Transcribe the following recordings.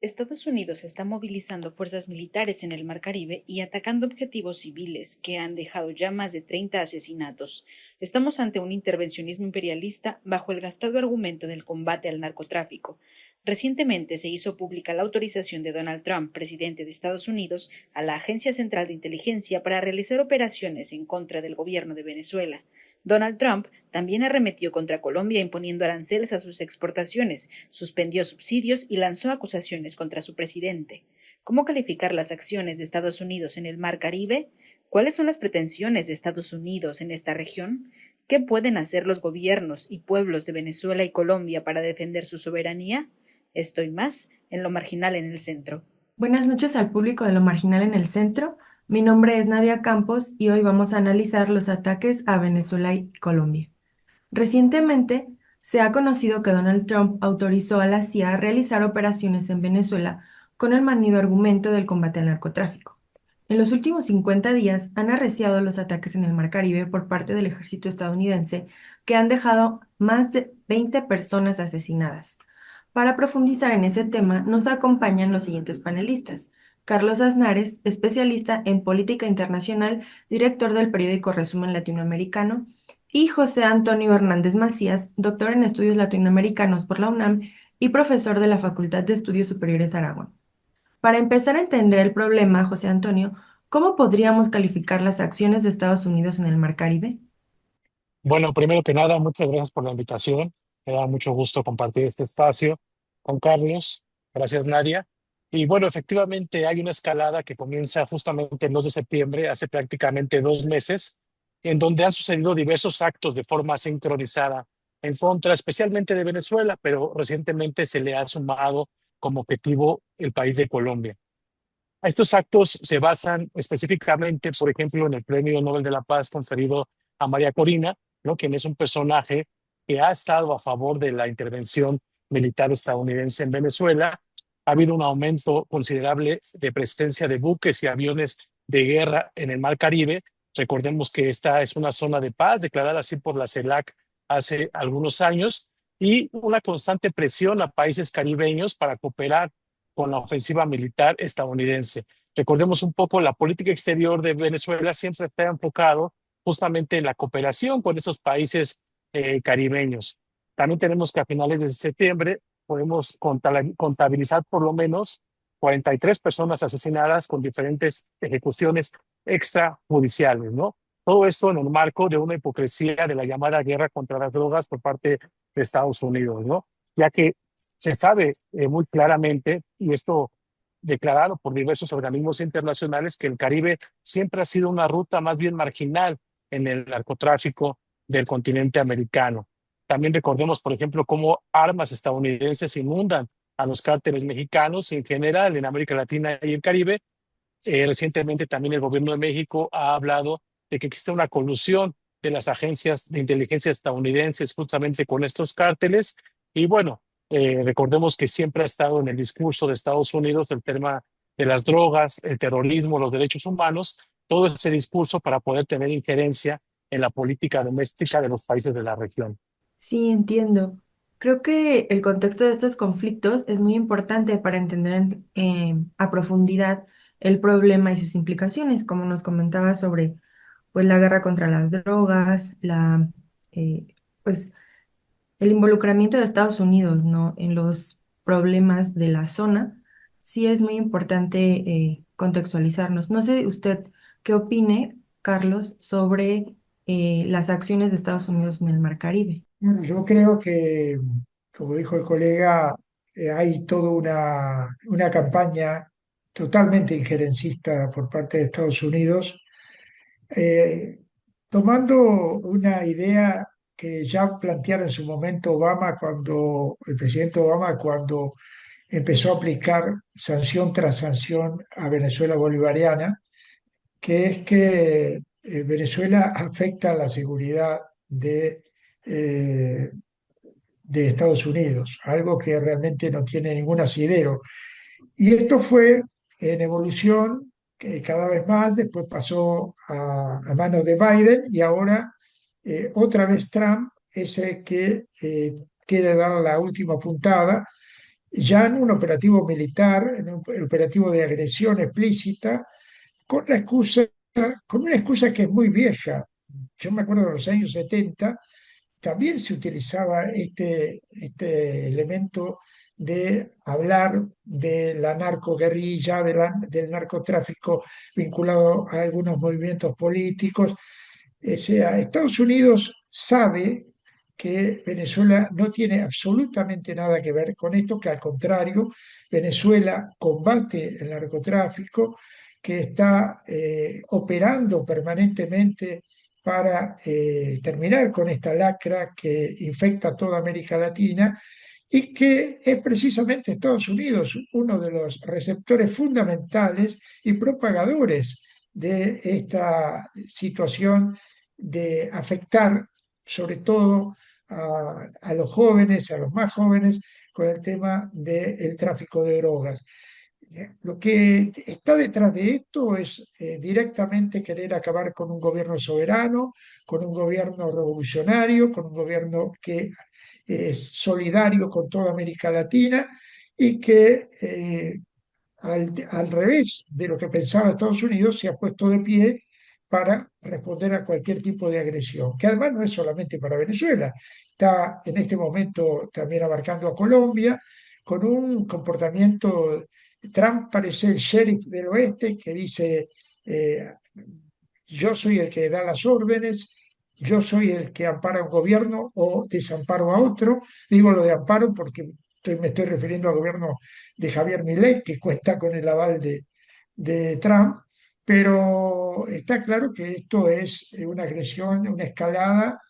Estados Unidos está movilizando fuerzas militares en el Mar Caribe y atacando objetivos civiles que han dejado ya más de 30 asesinatos. Estamos ante un intervencionismo imperialista bajo el gastado argumento del combate al narcotráfico. Recientemente se hizo pública la autorización de Donald Trump, presidente de Estados Unidos, a la Agencia Central de Inteligencia para realizar operaciones en contra del gobierno de Venezuela. Donald Trump también arremetió contra Colombia imponiendo aranceles a sus exportaciones, suspendió subsidios y lanzó acusaciones contra su presidente. ¿Cómo calificar las acciones de Estados Unidos en el Mar Caribe? ¿Cuáles son las pretensiones de Estados Unidos en esta región? ¿Qué pueden hacer los gobiernos y pueblos de Venezuela y Colombia para defender su soberanía? Estoy más en Lo Marginal en el Centro. Buenas noches al público de Lo Marginal en el Centro. Mi nombre es Nadia Campos y hoy vamos a analizar los ataques a Venezuela y Colombia. Recientemente se ha conocido que Donald Trump autorizó a la CIA a realizar operaciones en Venezuela con el manido argumento del combate al narcotráfico. En los últimos 50 días han arreciado los ataques en el Mar Caribe por parte del ejército estadounidense que han dejado más de 20 personas asesinadas. Para profundizar en ese tema, nos acompañan los siguientes panelistas. Carlos Aznares, especialista en política internacional, director del periódico Resumen Latinoamericano, y José Antonio Hernández Macías, doctor en estudios latinoamericanos por la UNAM y profesor de la Facultad de Estudios Superiores Aragón. Para empezar a entender el problema, José Antonio, ¿cómo podríamos calificar las acciones de Estados Unidos en el Mar Caribe? Bueno, primero que nada, muchas gracias por la invitación. Me da mucho gusto compartir este espacio con Carlos. Gracias, Nadia. Y bueno, efectivamente hay una escalada que comienza justamente el 2 de septiembre, hace prácticamente 2 meses, en donde han sucedido diversos actos de forma sincronizada en contra, especialmente de Venezuela, pero recientemente se le ha sumado como objetivo el país de Colombia. Estos actos se basan específicamente, por ejemplo, en el Premio Nobel de la Paz conferido a María Corina, ¿no? Quien es un personaje que ha estado a favor de la intervención militar estadounidense en Venezuela. Ha habido un aumento considerable de presencia de buques y aviones de guerra en el Mar Caribe. Recordemos que esta es una zona de paz declarada así por la CELAC hace algunos años y una constante presión a países caribeños para cooperar con la ofensiva militar estadounidense. Recordemos un poco, la política exterior de Venezuela siempre está enfocado justamente en la cooperación con esos países caribeños. También tenemos que a finales de septiembre podemos contabilizar por lo menos 43 personas asesinadas con diferentes ejecuciones extrajudiciales, ¿no? Todo esto en el marco de una hipocresía de la llamada guerra contra las drogas por parte de Estados Unidos, ¿no? Ya que se sabe muy claramente, y esto declarado por diversos organismos internacionales, que el Caribe siempre ha sido una ruta más bien marginal en el narcotráfico del continente americano. También recordemos, por ejemplo, cómo armas estadounidenses inundan a los cárteles mexicanos y en general en América Latina y el Caribe. Recientemente también el gobierno de México ha hablado de que existe una colusión de las agencias de inteligencia estadounidenses justamente con estos cárteles. Y bueno, recordemos que siempre ha estado en el discurso de Estados Unidos el tema de las drogas, el terrorismo, los derechos humanos, todo ese discurso para poder tener injerencia en la política doméstica de los países de la región. Sí, entiendo. Creo que el contexto de estos conflictos es muy importante para entender a profundidad el problema y sus implicaciones, como nos comentaba sobre pues, la guerra contra las drogas, eh, pues, el involucramiento de Estados Unidos, ¿no? En los problemas de la zona. Sí es muy importante contextualizarnos. No sé usted qué opine, Carlos, sobre las acciones de Estados Unidos en el Mar Caribe. Bueno, yo creo que, como dijo el colega, hay toda una campaña totalmente injerencista por parte de Estados Unidos, eh, tomando una idea que ya planteara en su momento Obama, el presidente Obama, cuando empezó a aplicar sanción tras sanción a Venezuela bolivariana, que es que Venezuela afecta a la seguridad eh, de Estados Unidos, algo que realmente no tiene ningún asidero. Y esto fue en evolución que cada vez más, después pasó a manos de Biden y ahora otra vez Trump es el que quiere dar la última puntada, ya en un operativo militar, en un operativo de agresión explícita, con la excusa, con una excusa que es muy vieja. Yo me acuerdo de los años 70 también se utilizaba este elemento de hablar de la narcoguerrilla, del narcotráfico vinculado a algunos movimientos políticos. O sea, Estados Unidos sabe que Venezuela no tiene absolutamente nada que ver con esto, que al contrario, Venezuela combate el narcotráfico, que está operando permanentemente para terminar con esta lacra que infecta a toda América Latina y que es precisamente Estados Unidos uno de los receptores fundamentales y propagadores de esta situación de afectar sobre todo a los jóvenes, a los más jóvenes, con el tema del tráfico de drogas. Lo que está detrás de esto es directamente querer acabar con un gobierno soberano, con un gobierno revolucionario, con un gobierno que es solidario con toda América Latina y que al revés de lo que pensaba Estados Unidos, se ha puesto de pie para responder a cualquier tipo de agresión, que además no es solamente para Venezuela, está en este momento también abarcando a Colombia con un comportamiento. Trump parece el sheriff del oeste que dice, eh, yo soy el que da las órdenes, yo soy el que ampara a un gobierno o desamparo a otro. Digo lo de amparo porque me estoy refiriendo al gobierno de Javier Milei, que cuenta con el aval de Trump, pero está claro que esto es una agresión, una escalada,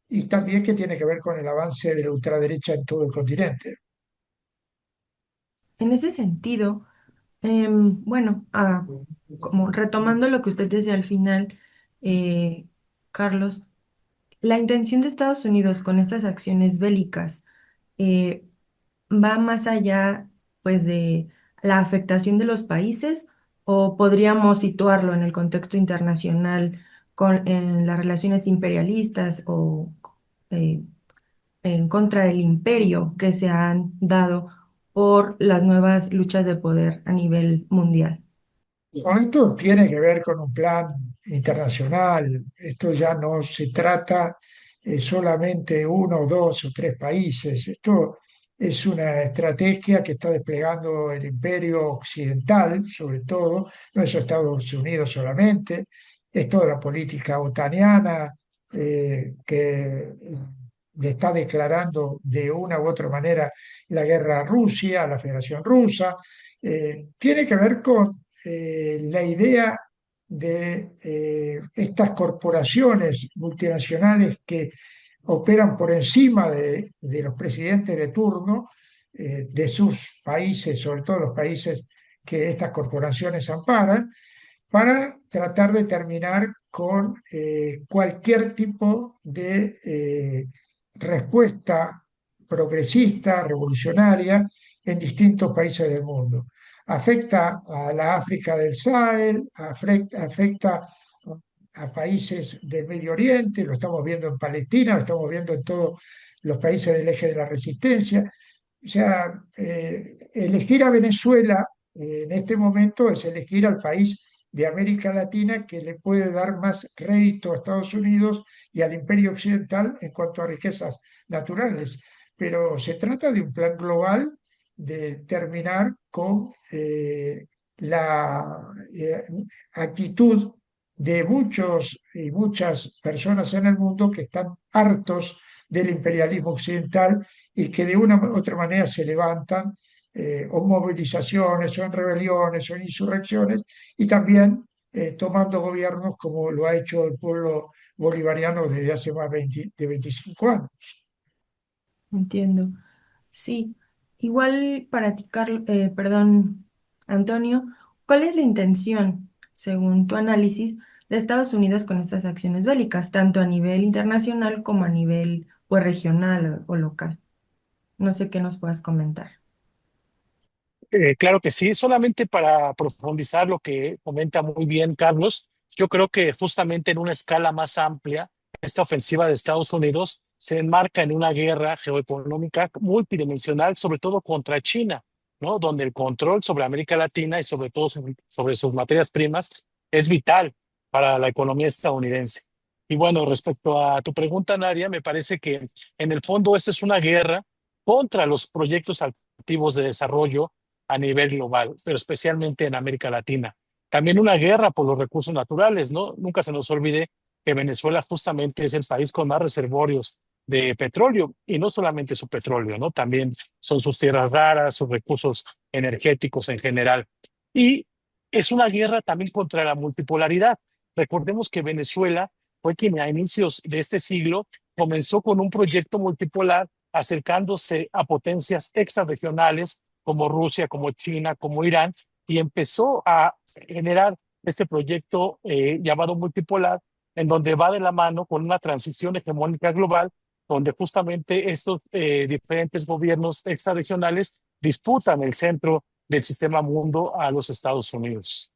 y también que tiene que ver con el avance de la ultraderecha en todo el continente. En ese sentido, bueno, como retomando lo que usted decía al final, eh, Carlos, la intención de Estados Unidos con estas acciones bélicas eh, va más allá, pues, de la afectación de los países, o podríamos situarlo en el contexto internacional en las relaciones imperialistas o eh, en contra del imperio que se han dado por las nuevas luchas de poder a nivel mundial. Bueno, esto tiene que ver con un plan internacional. Esto ya no se trata solamente de uno, dos o tres países. Esto es una estrategia que está desplegando el imperio occidental, sobre todo, no es Estados Unidos solamente, es toda la política otaniana que le está declarando de una u otra manera la guerra a Rusia, a la Federación Rusa. Tiene que ver con la idea de estas corporaciones multinacionales que operan por encima de los presidentes de turno de sus países, sobre todo los países que estas corporaciones amparan, para tratar de terminar con cualquier tipo de respuesta progresista, revolucionaria en distintos países del mundo. Afecta a la África del Sahel, afecta a países del Medio Oriente, lo estamos viendo en Palestina, lo estamos viendo en todos los países del eje de la resistencia. O sea, elegir a Venezuela en este momento es elegir al país de América Latina que le puede dar más rédito a Estados Unidos y al imperio occidental en cuanto a riquezas naturales. Pero se trata de un plan global de terminar con la actitud de muchos y muchas personas en el mundo que están hartos del imperialismo occidental y que de una u otra manera se levantan o movilizaciones o en rebeliones o en insurrecciones y también tomando gobiernos como lo ha hecho el pueblo bolivariano desde hace más de 25 años. Entiendo. Sí. igual para ti, perdón, Antonio, ¿cuál es la intención, según tu análisis, de Estados Unidos con estas acciones bélicas, tanto a nivel internacional como a nivel pues, regional o local? No sé qué nos puedas comentar. Claro que sí, solamente para profundizar lo que comenta muy bien Carlos, yo creo que justamente en una escala más amplia, esta ofensiva de Estados Unidos se enmarca en una guerra geoeconómica multidimensional, sobre todo contra China, ¿no? Donde el control sobre América Latina y sobre todo sobre sus materias primas es vital para la economía estadounidense. Y bueno, respecto a tu pregunta, Nadia, me parece que en el fondo esta es una guerra contra los proyectos alternativos de desarrollo a nivel global, pero especialmente en América Latina. También una guerra por los recursos naturales, ¿no? Nunca se nos olvide que Venezuela justamente es el país con más reservorios de petróleo y no solamente su petróleo, ¿no? También son sus tierras raras, sus recursos energéticos en general. Y es una guerra también contra la multipolaridad. Recordemos que Venezuela fue quien a inicios de este siglo comenzó con un proyecto multipolar acercándose a potencias extrarregionales como Rusia, como China, como Irán, y empezó a generar este proyecto llamado multipolar, en donde va de la mano con una transición hegemónica global, donde justamente estos diferentes gobiernos extrarregionales disputan el centro del sistema mundo a los Estados Unidos.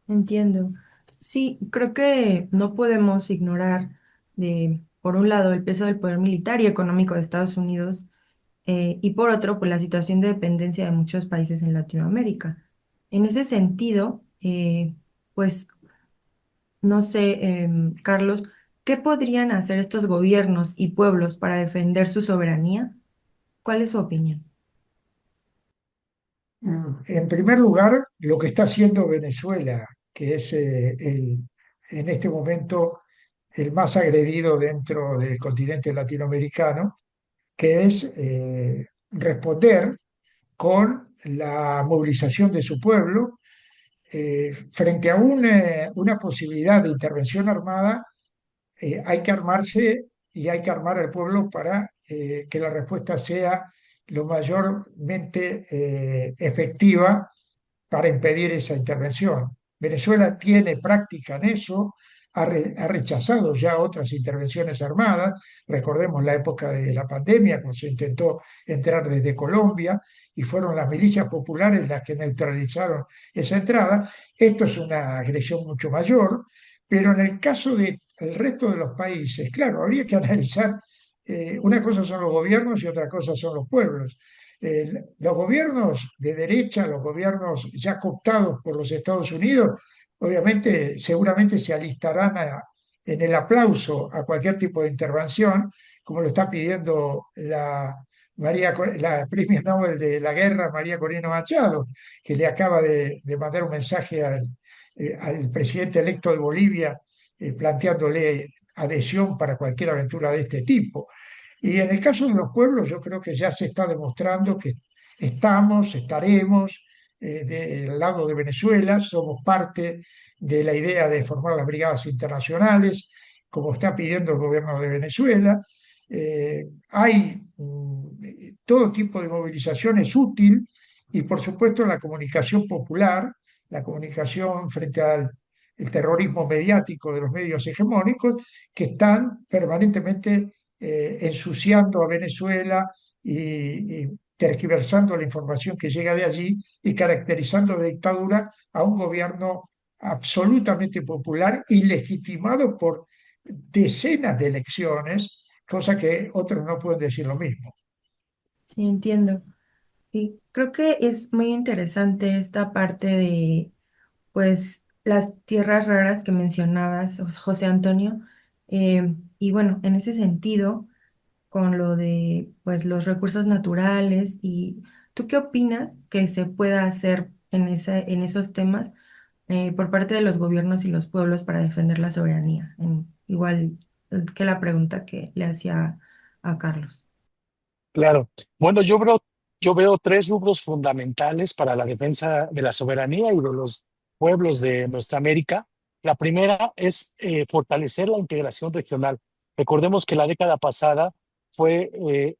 Entiendo. Sí, creo que no podemos ignorar por un lado, el peso del poder militar y económico de Estados Unidos y por otro, pues la situación de dependencia de muchos países en Latinoamérica. En ese sentido, pues no sé, Carlos, ¿qué podrían hacer estos gobiernos y pueblos para defender su soberanía? ¿Cuál es su opinión? En primer lugar, lo que está haciendo Venezuela, que es en este momento el más agredido dentro del continente latinoamericano, que es responder con la movilización de su pueblo frente a una posibilidad de intervención armada. Hay que armarse y hay que armar al pueblo para que la respuesta sea lo mayormente efectiva para impedir esa intervención. Venezuela tiene práctica en eso, ha rechazado ya otras intervenciones armadas. Recordemos la época de la pandemia, cuando se intentó entrar desde Colombia y fueron las milicias populares las que neutralizaron esa entrada. Esto es una agresión mucho mayor, pero en el caso del resto de los países, claro, habría que analizar, una cosa son los gobiernos y otra cosa son los pueblos. Los gobiernos de derecha, los gobiernos ya cooptados por los Estados Unidos, obviamente seguramente se alistarán en el aplauso a cualquier tipo de intervención, como lo está pidiendo la premio Nobel de la Guerra, María Corina Machado, que le acaba de mandar un mensaje al presidente electo de Bolivia planteándole adhesión para cualquier aventura de este tipo. Y en el caso de los pueblos, yo creo que ya se está demostrando que estaremos del lado de Venezuela, somos parte de la idea de formar las brigadas internacionales, como está pidiendo el gobierno de Venezuela. Hay todo tipo de movilización es útil y, por supuesto, la comunicación popular, la comunicación frente al el terrorismo mediático de los medios hegemónicos que están permanentemente ensuciando a Venezuela y tergiversando la información que llega de allí y caracterizando de dictadura a un gobierno absolutamente popular y legitimado por decenas de elecciones, cosa que otros no pueden decir lo mismo. Sí, entiendo. Sí, creo que es muy interesante esta parte de, pues, las tierras raras que mencionabas, José Antonio. Y bueno, en ese sentido, con lo de, pues, los recursos naturales y ¿tú qué opinas que se pueda hacer en esos temas por parte de los gobiernos y los pueblos para defender la soberanía? Igual que la pregunta que le hacía a Carlos. Claro. Bueno, yo veo tres rubros fundamentales para la defensa de la soberanía y de los pueblos de nuestra América. La primera es fortalecer la integración regional. Recordemos que la década pasada fue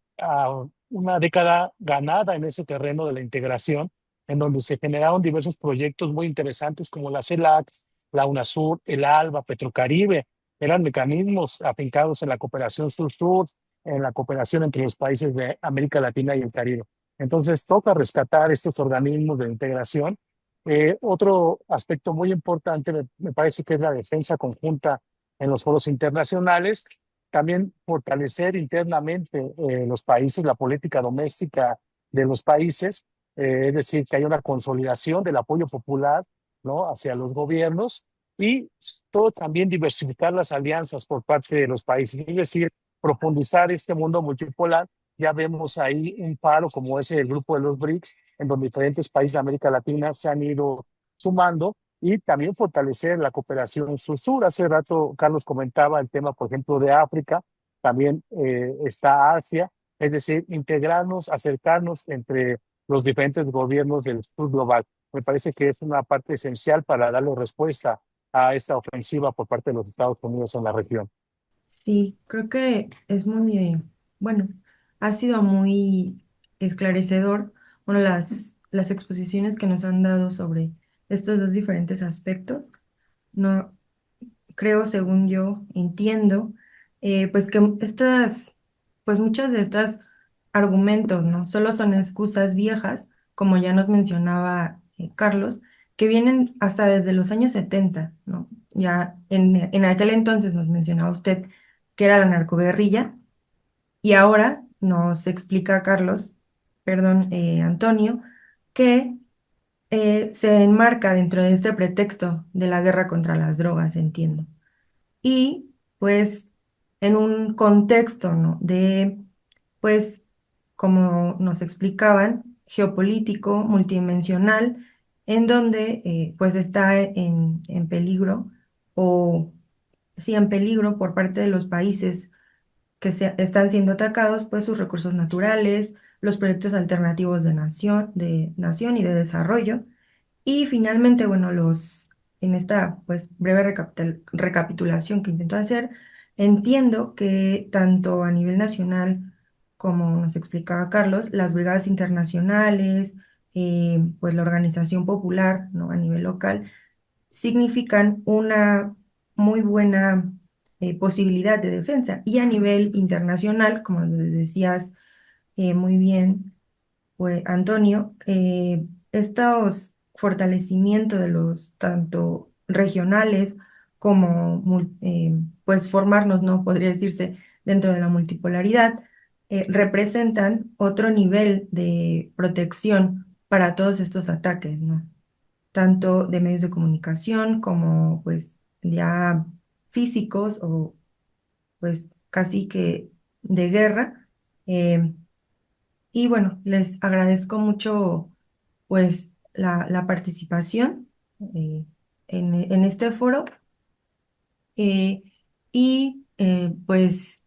una década ganada en ese terreno de la integración, en donde se generaron diversos proyectos muy interesantes como la CELAC, la UNASUR, el ALBA, Petrocaribe. Eran mecanismos afincados en la cooperación sur-sur, en la cooperación entre los países de América Latina y el Caribe. Entonces, toca rescatar estos organismos de integración. Otro aspecto muy importante me parece que es la defensa conjunta en los foros internacionales. También fortalecer internamente los países, la política doméstica de los países, es decir, que haya una consolidación del apoyo popular, ¿no?, hacia los gobiernos, y todo también diversificar las alianzas por parte de los países, es decir, profundizar este mundo multipolar. Ya vemos ahí un paro como ese del grupo de los BRICS, en donde diferentes países de América Latina se han ido sumando, y también fortalecer la cooperación sur-sur. Hace rato Carlos comentaba el tema, por ejemplo, de África, también está Asia, es decir, integrarnos, acercarnos entre los diferentes gobiernos del sur global. Me parece que es una parte esencial para darle respuesta a esta ofensiva por parte de los Estados Unidos en la región. Sí, creo que es muy, bueno, ha sido muy esclarecedor, bueno, las exposiciones que nos han dado sobre estos dos diferentes aspectos. No, creo, según yo entiendo, pues que pues muchas de estas argumentos, ¿no? Solo son excusas viejas, como ya nos mencionaba Carlos, que vienen hasta desde los años 70, ¿no? Ya en aquel entonces nos mencionaba usted que era la narcoguerrilla, y ahora nos explica Carlos, perdón, Antonio, que se enmarca dentro de este pretexto de la guerra contra las drogas, entiendo. Y pues en un contexto, ¿no?, de, pues, como nos explicaban, geopolítico, multidimensional, en donde pues está en peligro, o sí, en peligro por parte de los países que están siendo atacados, pues sus recursos naturales, los proyectos alternativos de nación y de desarrollo. Y finalmente, bueno, en esta pues breve recapitulación que intento hacer, entiendo que tanto a nivel nacional, como nos explicaba Carlos, las brigadas internacionales, pues la organización popular, ¿no?, a nivel local, significan una muy buena posibilidad de defensa. Y a nivel internacional, como les decías muy bien, pues Antonio, estos fortalecimientos de los tanto regionales como pues formarnos, ¿no?, podría decirse, dentro de la multipolaridad, representan otro nivel de protección para todos estos ataques, ¿no? Tanto de medios de comunicación como pues ya físicos, o pues casi que de guerra. eh, y bueno, les agradezco mucho pues la participación en este foro, eh, y pues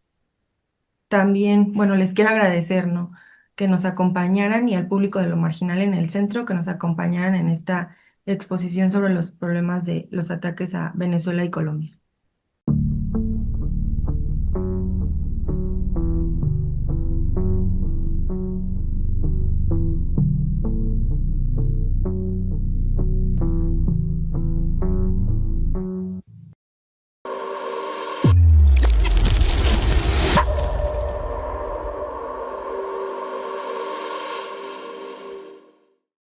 también, bueno, les quiero agradecer, ¿no?, que nos acompañaran, y al público de Lo Marginal en el Centro que nos acompañaran en esta exposición sobre los problemas de los ataques a Venezuela y Colombia.